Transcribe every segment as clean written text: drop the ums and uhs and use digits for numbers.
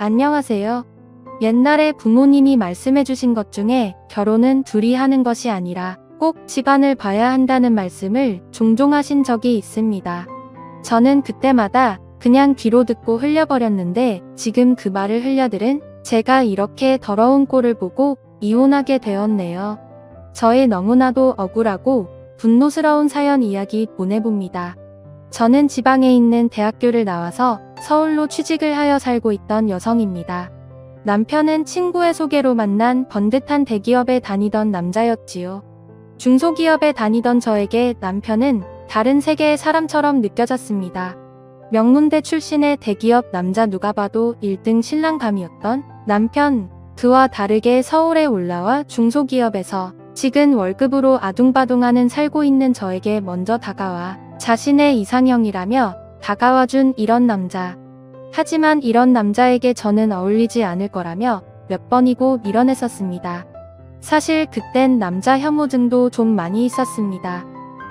안녕하세요. 옛날에 부모님이 말씀해주신 것 중에 결혼은 둘이 하는 것이 아니라 꼭 집안을 봐야 한다는 말씀을 종종 하신 적이 있습니다. 저는 그때마다 그냥 귀로 듣고 흘려버렸는데 지금 그 말을 흘려들은 제가 이렇게 더러운 꼴을 보고 이혼하게 되었네요. 저의 너무나도 억울하고 분노스러운 사연 이야기 보내봅니다. 저는 지방에 있는 대학교를 나와서 서울로 취직을 하여 살고 있던 여성입니다. 남편은 친구의 소개로 만난 번듯한 대기업에 다니던 남자였지요. 중소기업에 다니던 저에게 남편은 다른 세계의 사람처럼 느껴졌습니다. 명문대 출신의 대기업 남자, 누가 봐도 1등 신랑감이었던 남편. 그와 다르게 서울에 올라와 중소기업에서 식은 월급으로 아둥바둥하는 살고 있는 저에게 먼저 다가와 자신의 이상형이라며 다가와준 이런 남자. 하지만 이런 남자에게 저는 어울리지 않을 거라며 몇 번이고 밀어냈었습니다. 사실 그땐 남자 혐오증도 좀 많이 있었습니다.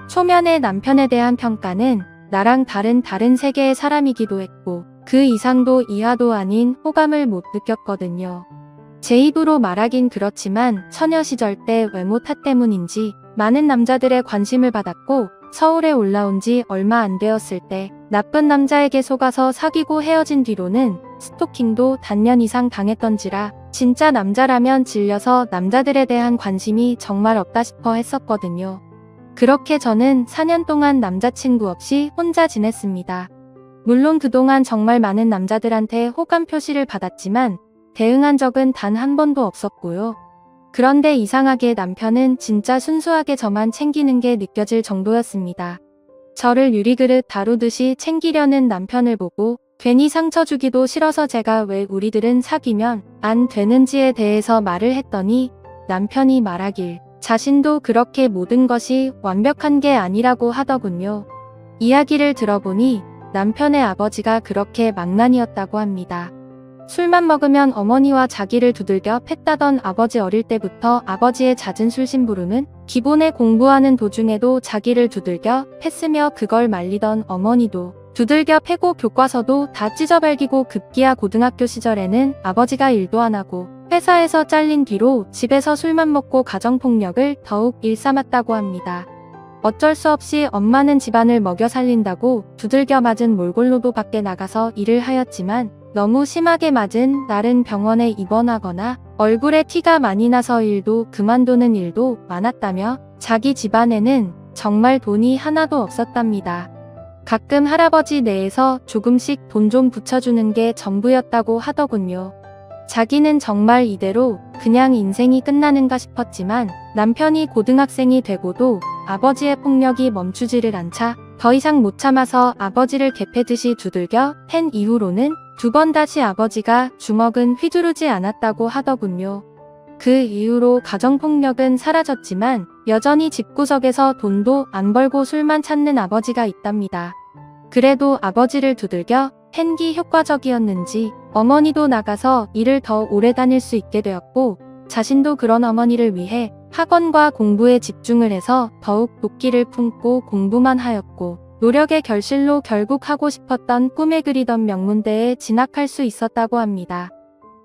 초면에 남편에 대한 평가는 나랑 다른 세계의 사람이기도 했고 그 이상도 이하도 아닌 호감을 못 느꼈거든요. 제 입으로 말하긴 그렇지만 처녀 시절 때 외모 탓 때문인지 많은 남자들의 관심을 받았고 서울에 올라온 지 얼마 안 되었을 때 나쁜 남자에게 속아서 사귀고 헤어진 뒤로는 스토킹도 단년 이상 당했던지라 진짜 남자라면 질려서 남자들에 대한 관심이 정말 없다 싶어 했었거든요. 그렇게 저는 4년 동안 남자친구 없이 혼자 지냈습니다. 물론 그동안 정말 많은 남자들한테 호감 표시를 받았지만 대응한 적은 단 한 번도 없었고요. 그런데 이상하게 남편은 진짜 순수하게 저만 챙기는 게 느껴질 정도였습니다. 저를 유리그릇 다루듯이 챙기려는 남편을 보고 괜히 상처 주기도 싫어서 제가 왜 우리들은 사귀면 안 되는지에 대해서 말을 했더니 남편이 말하길 자신도 그렇게 모든 것이 완벽한 게 아니라고 하더군요. 이야기를 들어보니 남편의 아버지가 그렇게 망난이었다고 합니다. 술만 먹으면 어머니와 자기를 두들겨 팼다던 아버지, 어릴 때부터 아버지의 잦은 술심부름은 기본에 공부하는 도중에도 자기를 두들겨 팼으며 그걸 말리던 어머니도 두들겨 패고 교과서도 다 찢어발기고 급기야 고등학교 시절에는 아버지가 일도 안 하고 회사에서 잘린 뒤로 집에서 술만 먹고 가정폭력을 더욱 일삼았다고 합니다. 어쩔 수 없이 엄마는 집안을 먹여 살린다고 두들겨 맞은 몰골로도 밖에 나가서 일을 하였지만 너무 심하게 맞은 날은 병원에 입원하거나 얼굴에 티가 많이 나서 일도 그만두는 일도 많았다며 자기 집안에는 정말 돈이 하나도 없었답니다. 가끔 할아버지 내에서 조금씩 돈 좀 붙여주는 게 전부였다고 하더군요. 자기는 정말 이대로 그냥 인생이 끝나는가 싶었지만 남편이 고등학생이 되고도 아버지의 폭력이 멈추지를 않자 더 이상 못 참아서 아버지를 개패듯이 두들겨 팬 이후로는 2번 다시 아버지가 주먹은 휘두르지 않았다고 하더군요. 그 이후로 가정폭력은 사라졌지만 여전히 집구석에서 돈도 안 벌고 술만 찾는 아버지가 있답니다. 그래도 아버지를 두들겨 팬 기 효과적이었는지 어머니도 나가서 일을 더 오래 다닐 수 있게 되었고 자신도 그런 어머니를 위해 학원과 공부에 집중을 해서 더욱 도끼를 품고 공부만 하였고 노력의 결실로 결국 하고 싶었던 꿈에 그리던 명문대에 진학할 수 있었다고 합니다.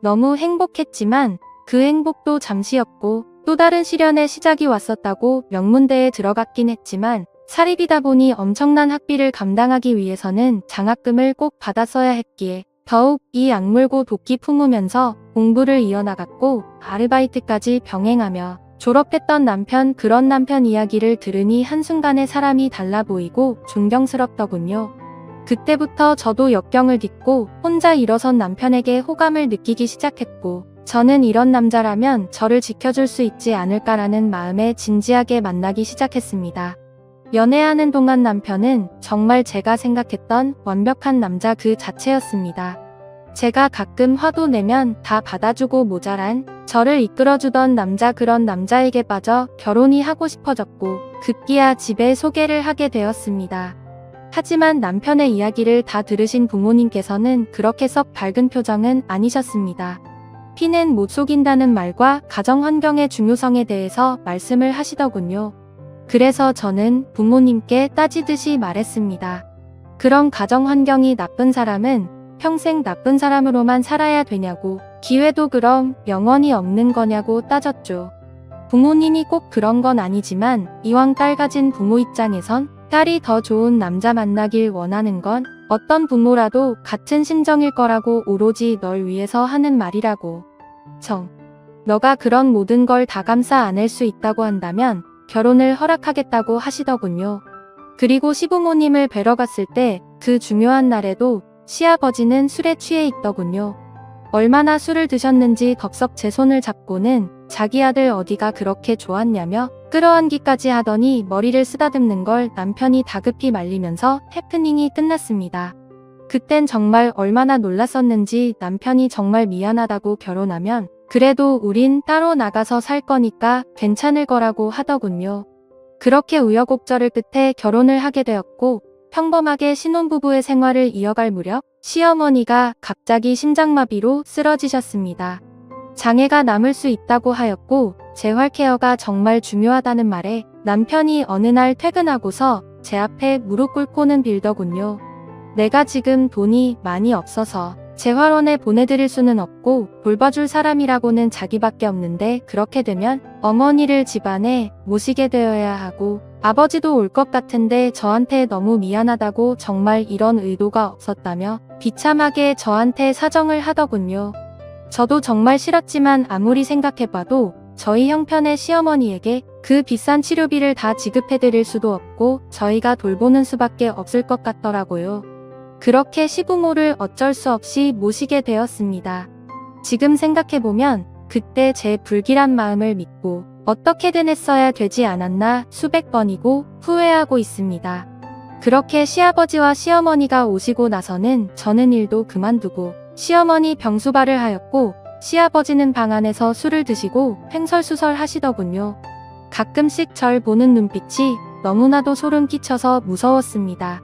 너무 행복했지만 그 행복도 잠시였고 또 다른 시련의 시작이 왔었다고 명문대에 들어갔긴 했지만 사립이다 보니 엄청난 학비를 감당하기 위해서는 장학금을 꼭 받았어야 했기에 더욱 이 악물고 도끼 품으면서 공부를 이어나갔고 아르바이트까지 병행하며 졸업했던 남편, 그런 남편 이야기를 들으니 한순간에 사람이 달라 보이고 존경스럽더군요. 그때부터 저도 역경을 딛고 혼자 일어선 남편에게 호감을 느끼기 시작했고 저는 이런 남자라면 저를 지켜줄 수 있지 않을까라는 마음에 진지하게 만나기 시작했습니다. 연애하는 동안 남편은 정말 제가 생각했던 완벽한 남자 그 자체였습니다. 제가 가끔 화도 내면 다 받아주고 모자란 저를 이끌어주던 남자, 그런 남자에게 빠져 결혼이 하고 싶어졌고 급기야 집에 소개를 하게 되었습니다. 하지만 남편의 이야기를 다 들으신 부모님께서는 그렇게 썩 밝은 표정은 아니셨습니다. 피는 못 속인다는 말과 가정 환경의 중요성에 대해서 말씀을 하시더군요. 그래서 저는 부모님께 따지듯이 말했습니다. 그런 가정 환경이 나쁜 사람은 평생 나쁜 사람으로만 살아야 되냐고, 기회도 그럼 영원히 없는 거냐고 따졌죠. 부모님이 꼭 그런 건 아니지만 이왕 딸 가진 부모 입장에선 딸이 더 좋은 남자 만나길 원하는 건 어떤 부모라도 같은 심정일 거라고, 오로지 널 위해서 하는 말이라고. 너가 그런 모든 걸 다 감싸 안을 수 있다고 한다면 결혼을 허락하겠다고 하시더군요. 그리고 시부모님을 뵈러 갔을 때 그 중요한 날에도 시아버지는 술에 취해 있더군요. 얼마나 술을 드셨는지 덥석 제 손을 잡고는 자기 아들 어디가 그렇게 좋았냐며 끌어안기까지 하더니 머리를 쓰다듬는 걸 남편이 다급히 말리면서 해프닝이 끝났습니다. 그땐 정말 얼마나 놀랐었는지, 남편이 정말 미안하다고 결혼하면 그래도 우린 따로 나가서 살 거니까 괜찮을 거라고 하더군요. 그렇게 우여곡절을 끝에 결혼을 하게 되었고, 평범하게 신혼부부의 생활을 이어갈 무렵 시어머니가 갑자기 심장마비로 쓰러지셨습니다. 장애가 남을 수 있다고 하였고 재활케어가 정말 중요하다는 말에 남편이 어느 날 퇴근하고서 제 앞에 무릎 꿇고는 빌더군요. 내가 지금 돈이 많이 없어서 재활원에 보내드릴 수는 없고 돌봐줄 사람이라고는 자기밖에 없는데, 그렇게 되면 어머니를 집안에 모시게 되어야 하고 아버지도 올 것 같은데 저한테 너무 미안하다고, 정말 이런 의도가 없었다며 비참하게 저한테 사정을 하더군요. 저도 정말 싫었지만 아무리 생각해봐도 저희 형편의 시어머니에게 그 비싼 치료비를 다 지급해드릴 수도 없고 저희가 돌보는 수밖에 없을 것 같더라고요. 그렇게 시부모를 어쩔 수 없이 모시게 되었습니다. 지금 생각해보면 그때 제 불길한 마음을 믿고 어떻게든 했어야 되지 않았나 수백 번이고 후회하고 있습니다. 그렇게 시아버지와 시어머니가 오시고 나서는 저는 일도 그만두고 시어머니 병수발을 하였고, 시아버지는 방 안에서 술을 드시고 횡설수설 하시더군요. 가끔씩 절 보는 눈빛이 너무나도 소름 끼쳐서 무서웠습니다.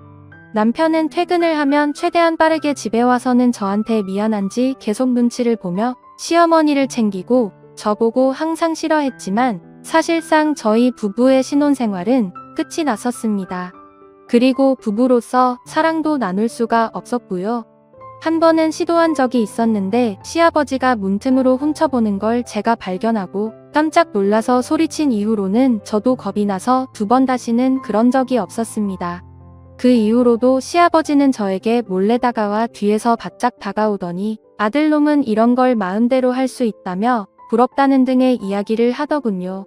남편은 퇴근을 하면 최대한 빠르게 집에 와서는 저한테 미안한지 계속 눈치를 보며 시어머니를 챙기고 저보고 항상 싫어했지만 사실상 저희 부부의 신혼생활은 끝이 났었습니다. 그리고 부부로서 사랑도 나눌 수가 없었고요. 한 번은 시도한 적이 있었는데 시아버지가 문틈으로 훔쳐보는 걸 제가 발견하고 깜짝 놀라서 소리친 이후로는 저도 겁이 나서 2번 다시는 그런 적이 없었습니다. 그 이후로도 시아버지는 저에게 몰래 다가와 뒤에서 바짝 다가오더니 아들놈은 이런 걸 마음대로 할 수 있다며 부럽다는 등의 이야기를 하더군요.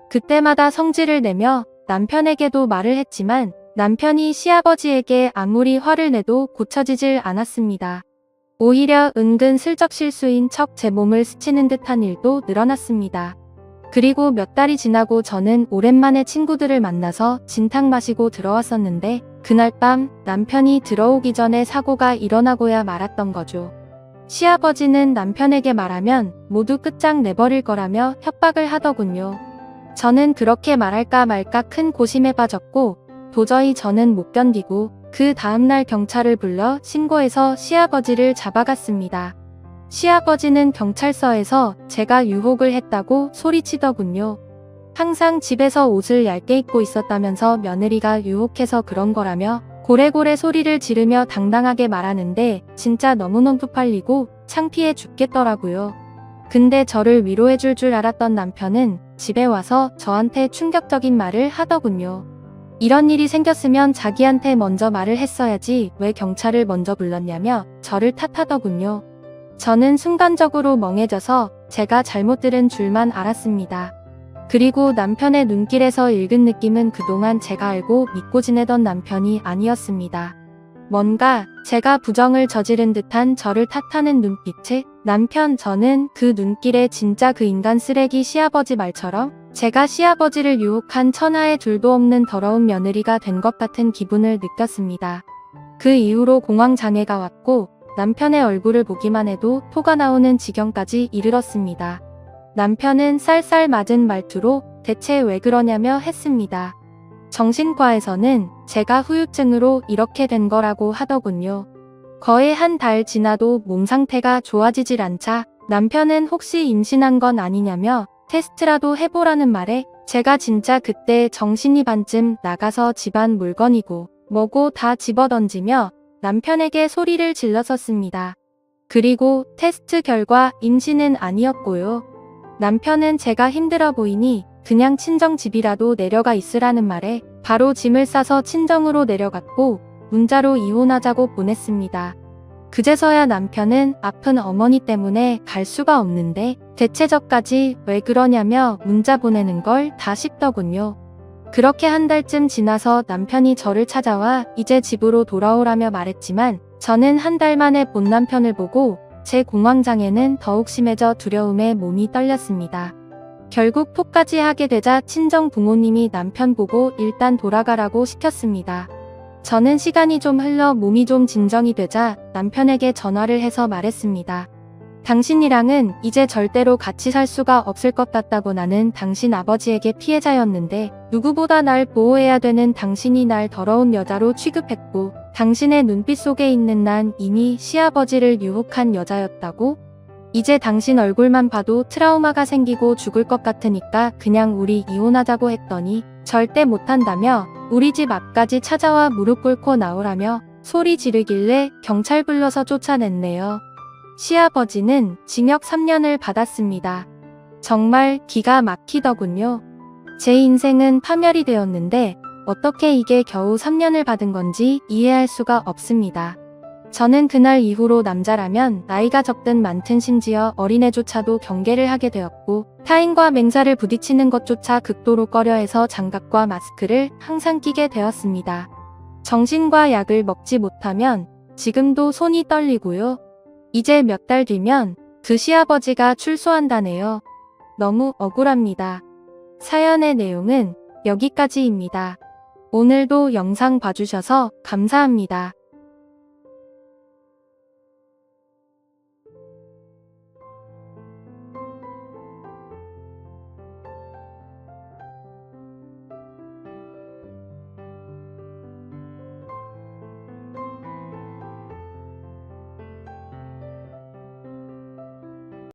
그때마다 성질을 내며 남편에게도 말을 했지만 남편이 시아버지에게 아무리 화를 내도 고쳐지질 않았습니다. 오히려 은근 슬쩍 실수인 척 제 몸을 스치는 듯한 일도 늘어났습니다. 그리고 몇 달이 지나고 저는 오랜만에 친구들을 만나서 진탕 마시고 들어왔었는데 그날 밤 남편이 들어오기 전에 사고가 일어나고야 말았던 거죠. 시아버지는 남편에게 말하면 모두 끝장내버릴 거라며 협박을 하더군요. 저는 그렇게 말할까 말까 큰 고심에 빠졌고 도저히 저는 못 견디고 그 다음날 경찰을 불러 신고해서 시아버지를 잡아갔습니다. 시아버지는 경찰서에서 제가 유혹을 했다고 소리치더군요. 항상 집에서 옷을 얇게 입고 있었다면서 며느리가 유혹해서 그런 거라며 고래고래 소리를 지르며 당당하게 말하는데 진짜 너무너무 쪽팔리고 창피해 죽겠더라고요. 근데 저를 위로해줄 줄 알았던 남편은 집에 와서 저한테 충격적인 말을 하더군요. 이런 일이 생겼으면 자기한테 먼저 말을 했어야지 왜 경찰을 먼저 불렀냐며 저를 탓하더군요. 저는 순간적으로 멍해져서 제가 잘못 들은 줄만 알았습니다. 그리고 남편의 눈길에서 읽은 느낌은 그동안 제가 알고 믿고 지내던 남편이 아니었습니다. 뭔가 제가 부정을 저지른 듯한 저를 탓하는 눈빛에 저는 그 눈길에 진짜 그 인간 쓰레기 시아버지 말처럼 제가 시아버지를 유혹한 천하의 둘도 없는 더러운 며느리가 된 것 같은 기분을 느꼈습니다. 그 이후로 공황장애가 왔고 남편의 얼굴을 보기만 해도 토가 나오는 지경까지 이르렀습니다. 남편은 쌀쌀 맞은 말투로 대체 왜 그러냐며 했습니다. 정신과에서는 제가 후유증으로 이렇게 된 거라고 하더군요. 거의 한 달 지나도 몸 상태가 좋아지질 않자 남편은 혹시 임신한 건 아니냐며 테스트라도 해보라는 말에 제가 진짜 그때 정신이 반쯤 나가서 집안 물건이고 뭐고 다 집어던지며 남편에게 소리를 질렀었습니다. 그리고 테스트 결과 임신은 아니었고요. 남편은 제가 힘들어 보이니 그냥 친정집이라도 내려가 있으라는 말에 바로 짐을 싸서 친정으로 내려갔고 문자로 이혼하자고 보냈습니다. 그제서야 남편은 아픈 어머니 때문에 갈 수가 없는데 대체 저까지 왜 그러냐며 문자 보내는 걸 다 싶더군요. 그렇게 한 달쯤 지나서 남편이 저를 찾아와 이제 집으로 돌아오라며 말했지만 저는 한 달 만에 본 남편을 보고 제 공황장애는 더욱 심해져 두려움에 몸이 떨렸습니다. 결국 톡까지 하게 되자 친정 부모님이 남편 보고 일단 돌아가라고 시켰습니다. 저는 시간이 좀 흘러 몸이 좀 진정이 되자 남편에게 전화를 해서 말했습니다. 당신이랑은 이제 절대로 같이 살 수가 없을 것 같다고. 나는 당신 아버지에게 피해자였는데 누구보다 날 보호해야 되는 당신이 날 더러운 여자로 취급했고 당신의 눈빛 속에 있는 난 이미 시아버지를 유혹한 여자였다고? 이제 당신 얼굴만 봐도 트라우마가 생기고 죽을 것 같으니까 그냥 우리 이혼하자고 했더니 절대 못한다며 우리 집 앞까지 찾아와 무릎 꿇고 나오라며 소리 지르길래 경찰 불러서 쫓아냈네요. 시아버지는 징역 3년을 받았습니다. 정말 기가 막히더군요. 제 인생은 파멸이 되었는데 어떻게 이게 겨우 3년을 받은 건지 이해할 수가 없습니다. 저는 그날 이후로 남자라면 나이가 적든 많든 심지어 어린애조차도 경계를 하게 되었고 타인과 맹사를 부딪히는 것조차 극도로 꺼려해서 장갑과 마스크를 항상 끼게 되었습니다. 정신과 약을 먹지 못하면 지금도 손이 떨리고요. 이제 몇 달 뒤면 그 시아버지가 출소한다네요. 너무 억울합니다. 사연의 내용은 여기까지입니다. 오늘도 영상 봐주셔서 감사합니다.